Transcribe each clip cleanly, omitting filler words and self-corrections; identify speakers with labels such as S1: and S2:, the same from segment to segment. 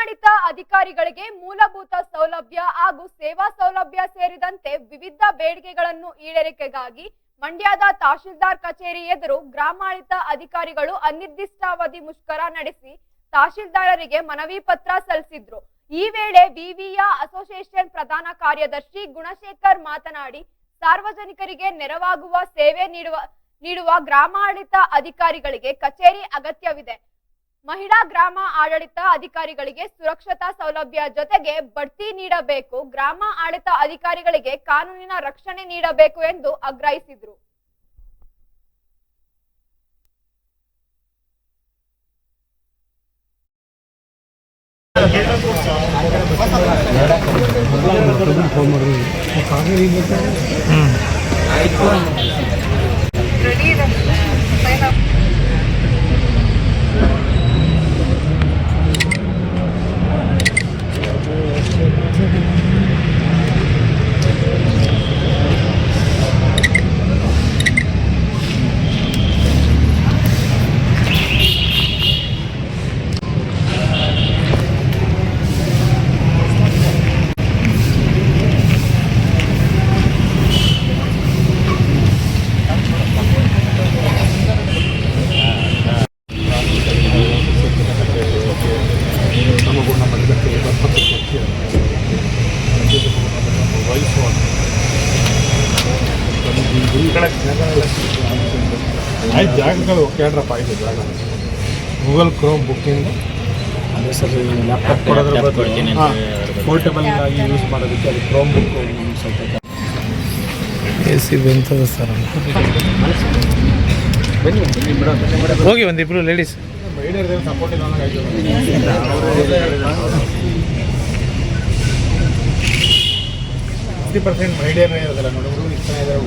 S1: ಗ್ರಾಮಾಡಳಿತ ಅಧಿಕಾರಿಗಳಿಗೆ ಮೂಲಭೂತ ಸೌಲಭ್ಯ ಹಾಗೂ ಸೇವಾ ಸೌಲಭ್ಯ ಸೇರಿದಂತೆ ವಿವಿಧ ಬೇಡಿಕೆಗಳನ್ನು ಈಡೇರಿಕೆಗಾಗಿ ಮಂಡ್ಯದ ತಹಶೀಲ್ದಾರ್ ಕಚೇರಿ ಎದುರು ಗ್ರಾಮಾಡಳಿತ ಅಧಿಕಾರಿಗಳು ಅನಿರ್ದಿಷ್ಟಾವಧಿ ಮುಷ್ಕರ ನಡೆಸಿ ತಹಶೀಲ್ದಾರರಿಗೆ ಮನವಿ ಪತ್ರ ಸಲ್ಲಿಸಿದ್ರು। ಈ ವೇಳೆ ವಿವಿಯ ಅಸೋಸಿಯೇಷನ್ ಪ್ರಧಾನ ಕಾರ್ಯದರ್ಶಿ ಗುಣಶೇಖರ್ ಮಾತನಾಡಿ, ಸಾರ್ವಜನಿಕರಿಗೆ ನೆರವಾಗುವ ಸೇವೆ ನೀಡುವ ಗ್ರಾಮಾಡಳಿತ ಅಧಿಕಾರಿಗಳಿಗೆ ಕಚೇರಿ ಅಗತ್ಯವಿದೆ। ಮಹಿಳಾ ಗ್ರಾಮ ಆಡಳಿತ ಅಧಿಕಾರಿಗಳಿಗೆ ಸುರಕ್ಷತಾ ಸೌಲಭ್ಯ ಜೊತೆಗೆ ಬಡ್ತಿ ನೀಡಬೇಕು, ಗ್ರಾಮ ಆಡಳಿತ ಅಧಿಕಾರಿಗಳಿಗೆ ಕಾನೂನಿನ ರಕ್ಷಣೆ ನೀಡಬೇಕು ಎಂದು ಆಗ್ರಹಿಸಿದರು।
S2: ಜಾಗಗಳು ಕೇಳ್ರಪ್ಪ, ಇದು ಜಾಗ Google Chrome booking sir, laptop ಕೊಡೋದ್ರ ಬಗ್ಗೆ ಪೋರ್ಟಬಲ್ ಆಗಿ ಯೂಸ್ ಮಾಡೋದಕ್ಕೆ ಅದು ಕ್ರೋಮ್ ಬುಕ್ ಸ್ವಲ್ಪ AC ಬಂತದ ಸರ್।
S3: ಹೋಗಿ ಒಂದಿಬ್ರು ಲೇಡೀಸ್
S2: ಸಪೋರ್ಟ್ ಇಲ್ಲ 50% ಮಹಿಳೆಯರೇ ಇರೋದಿಲ್ಲ ನೋಡಿ, ಹುಡುಗರು ಇಷ್ಟ ಇದ್ದಾರೆ।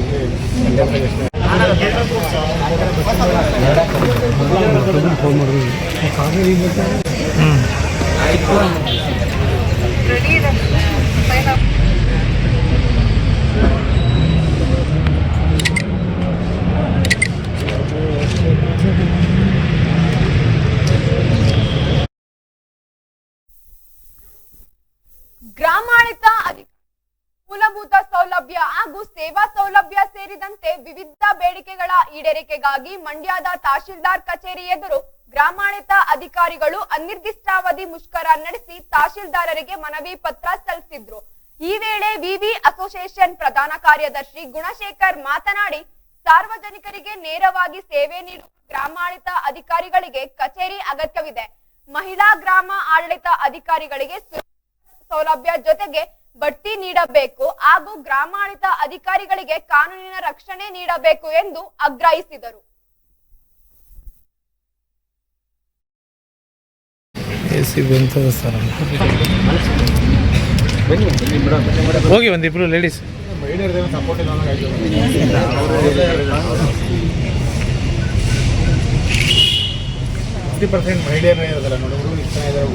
S1: ಗ್ರಾಮಾಡಳಿತ ಮೂಲಭೂತ ಸೌಲಭ್ಯ ಹಾಗೂ ಸೇವಾ ಸೌಲಭ್ಯ ಸೇರಿದಂತೆ ವಿವಿಧ ಬೇಡಿಕೆಗಳ ಈಡೇರಿಕೆಗಾಗಿ ಮಂಡ್ಯದ ತಹಶೀಲ್ದಾರ್ ಕಚೇರಿ ಎದುರು ಗ್ರಾಮಾಡಳಿತ ಅಧಿಕಾರಿಗಳು ಅನಿರ್ದಿಷ್ಟಾವಧಿ ಮುಷ್ಕರ ನಡೆಸಿ ತಹಶೀಲ್ದಾರರಿಗೆ ಮನವಿ ಪತ್ರ ಸಲ್ಲಿಸಿದ್ರು। ಈ ವೇಳೆ ವಿವಿ ಅಸೋಸಿಯೇಷನ್ ಪ್ರಧಾನ ಕಾರ್ಯದರ್ಶಿ ಗುಣಶೇಖರ್ ಮಾತನಾಡಿ, ಸಾರ್ವಜನಿಕರಿಗೆ ನೇರವಾಗಿ ಸೇವೆ ನೀಡುವ ಗ್ರಾಮಾಡಳಿತ ಅಧಿಕಾರಿಗಳಿಗೆ ಕಚೇರಿ ಅಗತ್ಯವಿದೆ। ಮಹಿಳಾ ಗ್ರಾಮ ಆಡಳಿತ ಅಧಿಕಾರಿಗಳಿಗೆ ಸೌಲಭ್ಯ ಜೊತೆಗೆ ಬಡ್ತಿ ನೀಡಬೇಕು ಹಾಗೂ ಗ್ರಾಮಾಡಳಿತ ಅಧಿಕಾರಿಗಳಿಗೆ ಕಾನೂನಿನ ರಕ್ಷಣೆ ನೀಡಬೇಕು ಎಂದು ಆಗ್ರಹಿಸಿದರು।
S3: ಹೋಗಿ ಒಂದಿಬ್ರು ಲೇಡೀಸ್
S2: ಸಪೋರ್ಟ್ ಇಲ್ಲ 50% ಮಹಿಳೆಯರೇ ಇರೋದಿಲ್ಲ ನೋಡಿ, ಹುಡುಗರು ಇಷ್ಟ ಇದ್ದಾರೆ।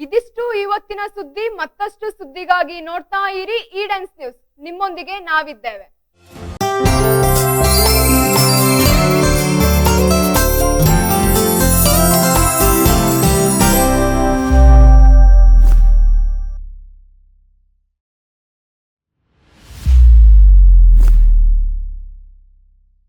S1: ಇದಿಷ್ಟು ಇವತ್ತಿನ ಸುದ್ದಿ। ಮತ್ತಷ್ಟು ಸುದ್ದಿಗಾಗಿ ನೋಡ್ತಾ ಇರಿ ಈಡೆನ್ಸ್ ನ್ಯೂಸ್, ನಿಮ್ಮೊಂದಿಗೆ ನಾವಿದ್ದೇವೆ।